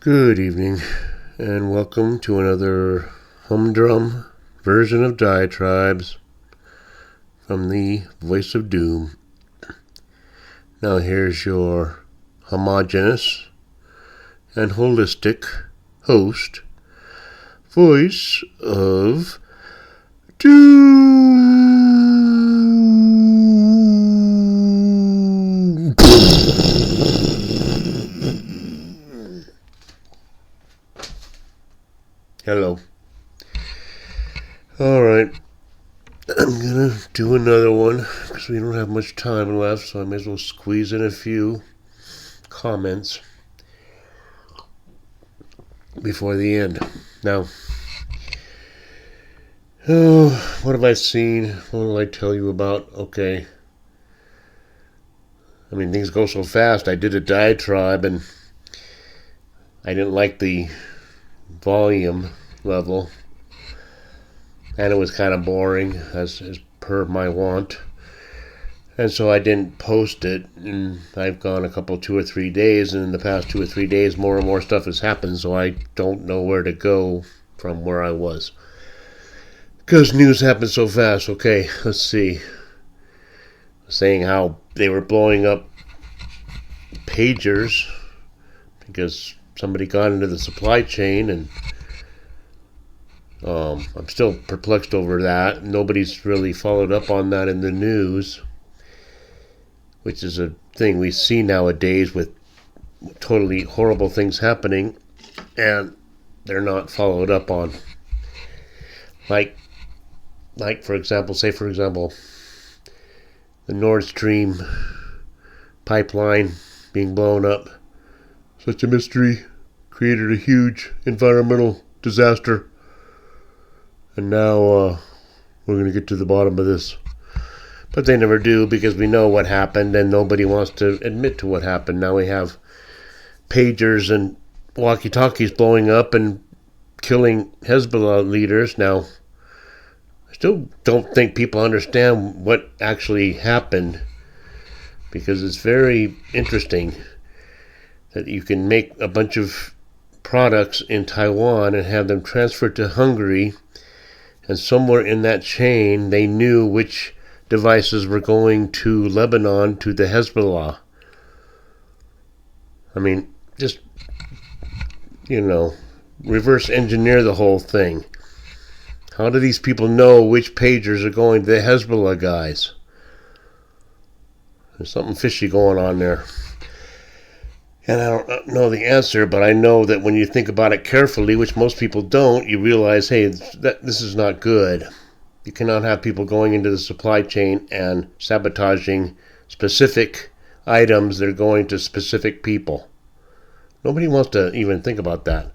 Good evening, and welcome to another humdrum version of Diatribes from the Voice of Doom. Now here's your homogeneous and holistic host, Voice of Doom. Hello. Alright, I'm gonna do another one because we don't have much time left, so I may as well squeeze in a few comments before the end. Now, what have I seen? What will I tell you about? Okay. I mean, things go so fast. I did a diatribe and I didn't like the volume level, and it was kind of boring as per my want, and so I didn't post it. And I've gone a couple 2 or 3 days, and in the past 2 or 3 days more and more stuff has happened, so I don't know where to go from where I was because news happens so fast. Okay, let's see. Saying how they were blowing up pagers because somebody got into the supply chain, and I'm still perplexed over that. Nobody's really followed up on that in the news, which is a thing we see nowadays with totally horrible things happening, and they're not followed up on. Like for example, the Nord Stream pipeline being blown up. Such a mystery, created a huge environmental disaster. And now we're going to get to the bottom of this. But they never do, because we know what happened and nobody wants to admit to what happened. Now we have pagers and walkie-talkies blowing up and killing Hezbollah leaders. Now, I still don't think people understand what actually happened, because it's very interesting that you can make a bunch of products in Taiwan and have them transferred to Hungary, and somewhere in that chain they knew which devices were going to Lebanon, to the Hezbollah. I mean, just, reverse engineer the whole thing. How do these people know which pagers are going to the Hezbollah guys? There's something fishy going on there. And I don't know the answer, but I know that when you think about it carefully, which most people don't, you realize, hey, this is not good. You cannot have people going into the supply chain and sabotaging specific items that are going to specific people. Nobody wants to even think about that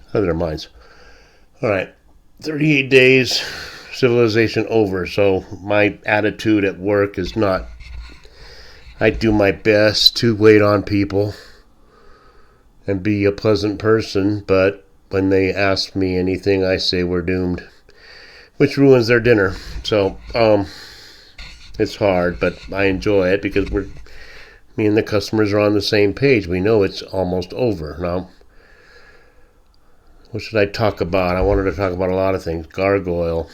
out of their minds. All right, 38 days, civilization over. So my attitude at work is not, I do my best to wait on people and be a pleasant person, but when they ask me anything, I say we're doomed, which ruins their dinner. So it's hard, but I enjoy it because me and the customers are on the same page. We know it's almost over. Now, what should I talk about? I wanted to talk about a lot of things. Gargoyle.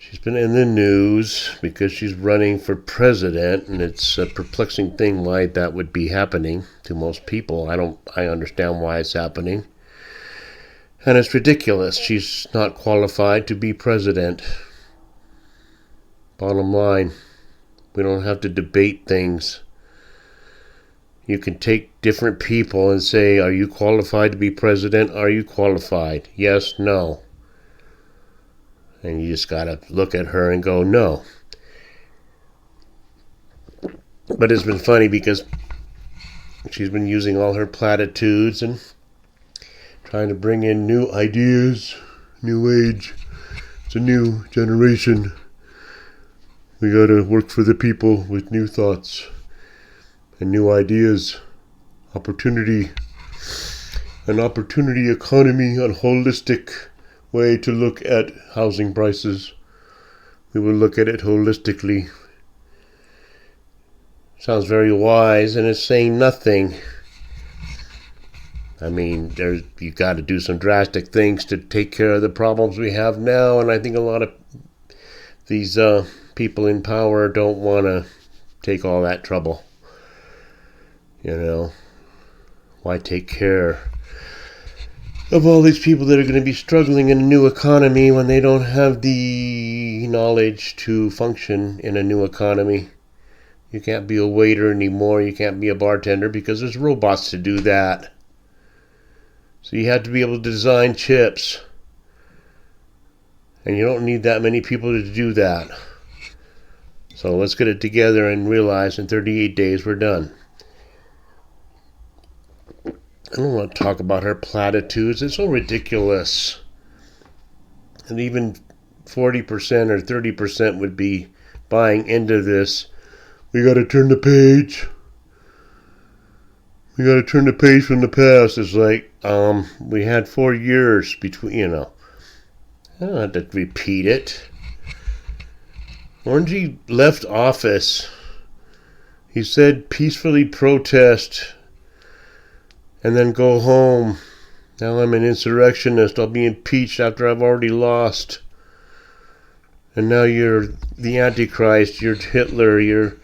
She's been in the news because she's running for president, and it's a perplexing thing why that would be happening to most people. I understand why it's happening. And it's ridiculous. She's not qualified to be president. Bottom line, we don't have to debate things. You can take different people and say, are you qualified to be president? Are you qualified? Yes, no. And you just gotta look at her and go, no. But it's been funny because she's been using all her platitudes and trying to bring in new ideas, new age. It's a new generation. We gotta work for the people with new thoughts and new ideas. Opportunity. An opportunity economy, a holistic way to look at housing prices. We will look at it holistically. Sounds very wise, and it's saying nothing I mean, you got to do some drastic things to take care of the problems we have now, and I think a lot of these people in power don't want to take all that trouble. You know, why take care of all these people that are going to be struggling in a new economy when they don't have the knowledge to function in a new economy? You can't be a waiter anymore. You can't be a bartender because there's robots to do that. So you have to be able to design chips. And you don't need that many people to do that. So let's get it together and realize in 38 days we're done. I don't want to talk about her platitudes. It's so ridiculous. And even 40% or 30% would be buying into this. We got to turn the page. We got to turn the page from the past. It's like, we had 4 years between, I don't have to repeat it. Orangey left office. He said peacefully protest and then go home. Now I'm an insurrectionist. I'll be impeached after I've already lost. And now you're the Antichrist. You're Hitler. You're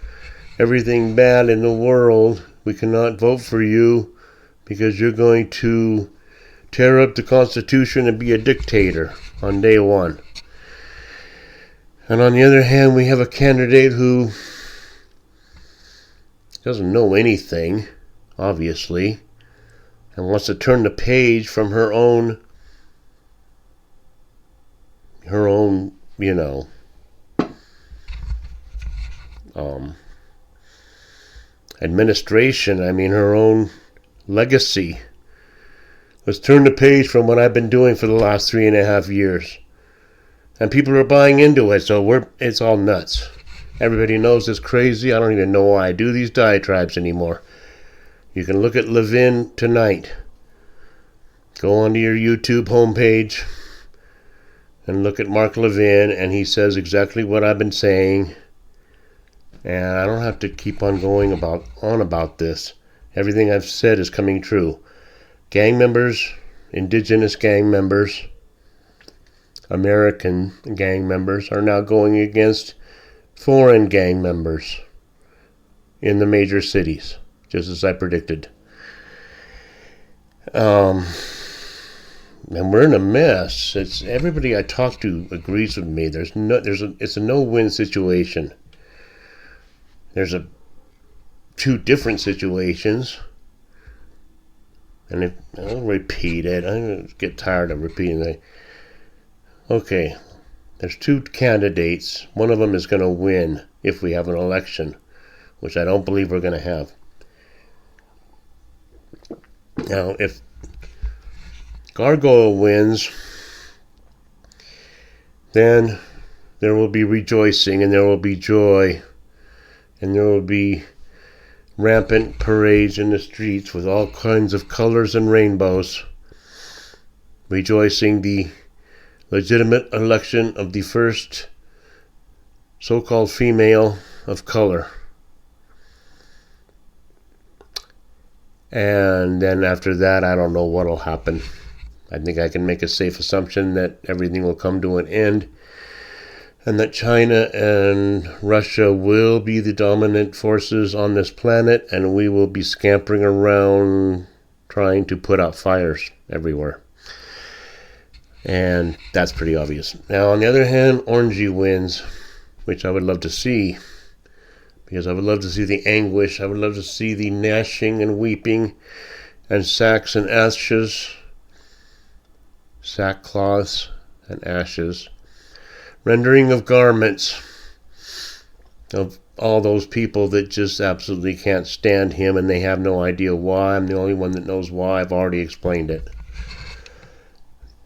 everything bad in the world. We cannot vote for you because you're going to tear up the Constitution and be a dictator on day one. And on the other hand, we have a candidate who doesn't know anything, obviously, and wants to turn the page from her own, administration. I mean, her own legacy. Let's turn the page from what I've been doing for the last 3.5 years. And people are buying into it, so it's all nuts. Everybody knows it's crazy. I don't even know why I do these diatribes anymore. You can look at Levin tonight. Go onto your YouTube homepage and look at Mark Levin, and he says exactly what I've been saying. And I don't have to keep on going on about this. Everything I've said is coming true. Gang members, indigenous gang members, American gang members are now going against foreign gang members in the major cities, just as I predicted. And we're in a mess. It's everybody I talk to agrees with me. It's a no-win situation. There's two different situations. And I'll repeat it. I get tired of repeating it. Okay, there's two candidates. One of them is going to win if we have an election, which I don't believe we're going to have. Now, if Gargoyle wins, then there will be rejoicing and there will be joy and there will be rampant parades in the streets with all kinds of colors and rainbows, rejoicing the legitimate election of the first so-called female of color. And then after that, I don't know what will happen. I think I can make a safe assumption that everything will come to an end and that China and Russia will be the dominant forces on this planet, and we will be scampering around trying to put out fires everywhere. And that's pretty obvious. Now, on the other hand, Orangey wins, which I would love to see, because I would love to see the anguish. I would love to see the gnashing and weeping and sacks and ashes, sackcloths and ashes, rendering of garments of all those people that just absolutely can't stand him and they have no idea why. I'm the only one that knows why. I've already explained it.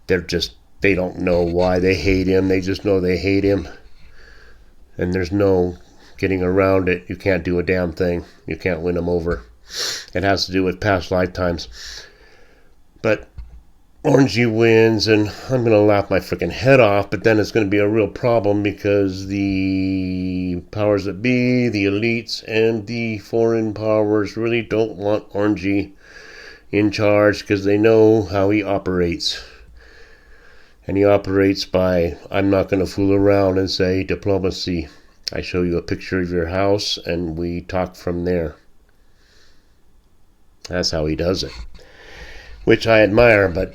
They don't know why they hate him. They just know they hate him. And there's no getting around it. You can't do a damn thing. You can't win him over. It has to do with past lifetimes. But Orangey wins, and I'm going to laugh my freaking head off, but then it's going to be a real problem because the powers that be, the elites, and the foreign powers really don't want Orangey in charge because they know how he operates. And he operates by, I'm not going to fool around and say diplomacy. I show you a picture of your house and we talk from there. That's how he does it. Which I admire, but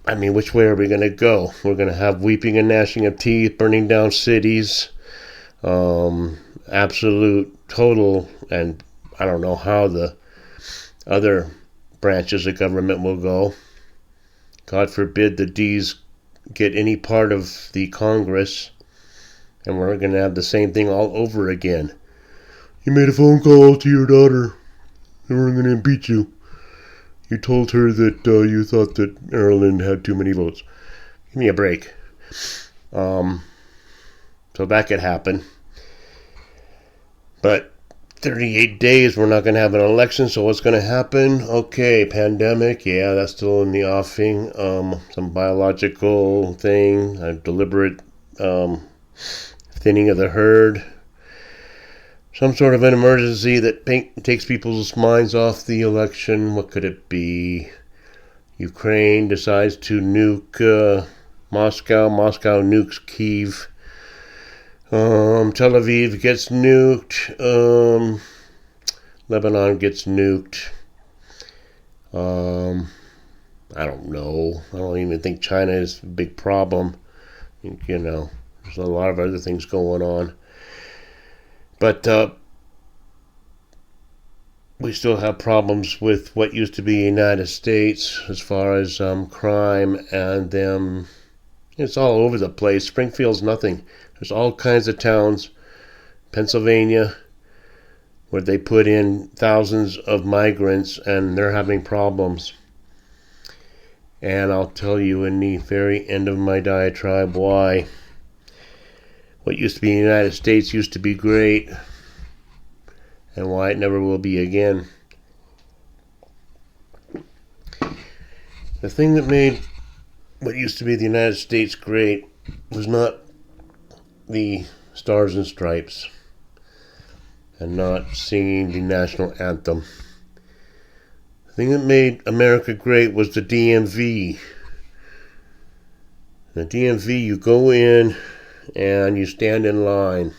I mean, which way are we going to go? We're going to have weeping and gnashing of teeth, burning down cities, absolute, total, and I don't know how the other branches of government will go. God forbid the D's get any part of the Congress, and we're going to have the same thing all over again. You made a phone call to your daughter. They were going to impeach you. You told her that you thought that Maryland had too many votes. Give me a break. So that could happen. But 38 days, we're not going to have an election, so what's going to happen? Okay, pandemic, yeah, that's still in the offing. Some biological thing, a deliberate thinning of the herd. Some sort of an emergency that takes people's minds off the election. What could it be? Ukraine decides to nuke Moscow. Moscow nukes Kyiv. Tel Aviv gets nuked. Lebanon gets nuked. I don't know. I don't even think China is a big problem. You know, there's a lot of other things going on. But we still have problems with what used to be the United States as far as crime and them. It's all over the place. Springfield's nothing. There's all kinds of towns, Pennsylvania, where they put in thousands of migrants and they're having problems. And I'll tell you in the very end of my diatribe why. What used to be the United States used to be great, and why it never will be again. The thing that made what used to be the United States great was not the stars and stripes and not singing the national anthem. The thing that made America great was the DMV. The DMV, you go in and you stand in line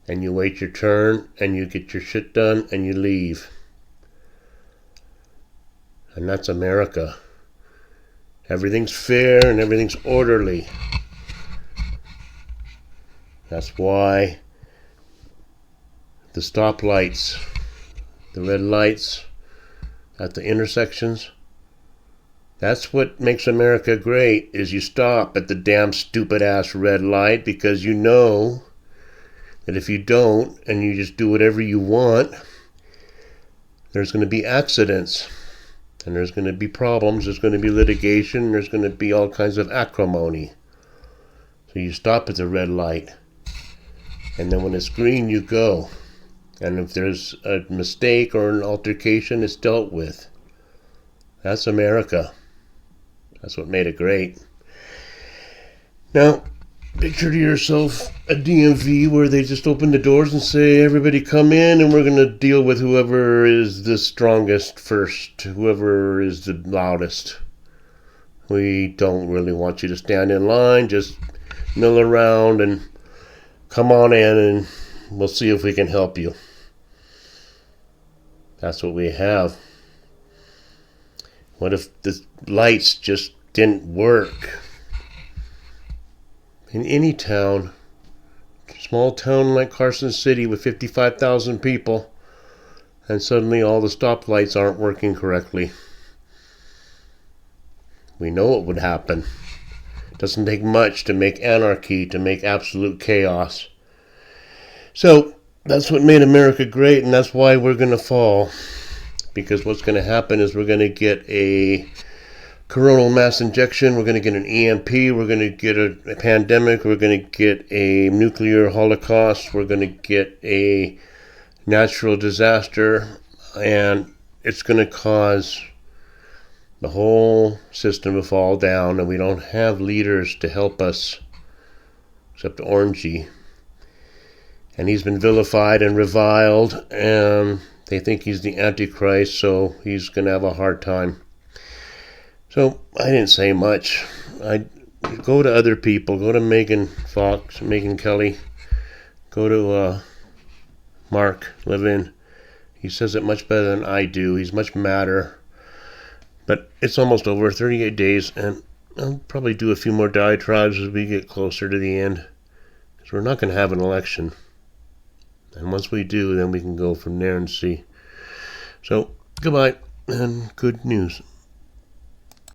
and you wait your turn and you get your shit done and you leave. And that's America. Everything's fair and everything's orderly. That's why the stoplights, the red lights at the intersections, that's what makes America great, is you stop at the damn stupid ass red light because you know that if you don't and you just do whatever you want, there's going to be accidents and there's going to be problems, there's going to be litigation, there's going to be all kinds of acrimony. So you stop at the red light and then when it's green you go. And if there's a mistake or an altercation, it's dealt with. That's America. That's what made it great. Now, picture to yourself a DMV where they just open the doors and say, everybody come in and we're going to deal with whoever is the strongest first, whoever is the loudest. We don't really want you to stand in line, just mill around and come on in and we'll see if we can help you. That's what we have. What if the lights just didn't work? In any town, small town like Carson City with 55,000 people, and suddenly all the stoplights aren't working correctly. We know what would happen. It doesn't take much to make anarchy, to make absolute chaos. So, that's what made America great, and that's why we're going to fall. Because what's going to happen is we're going to get a coronal mass injection, we're going to get an EMP, we're going to get a pandemic, we're going to get a nuclear holocaust, we're going to get a natural disaster, and it's going to cause the whole system to fall down, and we don't have leaders to help us except Orangey. And he's been vilified and reviled, and They think he's the Antichrist, so he's going to have a hard time. So I didn't say much. I go to other people. Go to Megan Fox, Megan Kelly. Go to Mark Levin. He says it much better than I do. He's much madder. But it's almost over, 38 days, and I'll probably do a few more diatribes as we get closer to the end. Because we're not going to have an election. And once we do, then we can go from there and see. So, goodbye, and good news.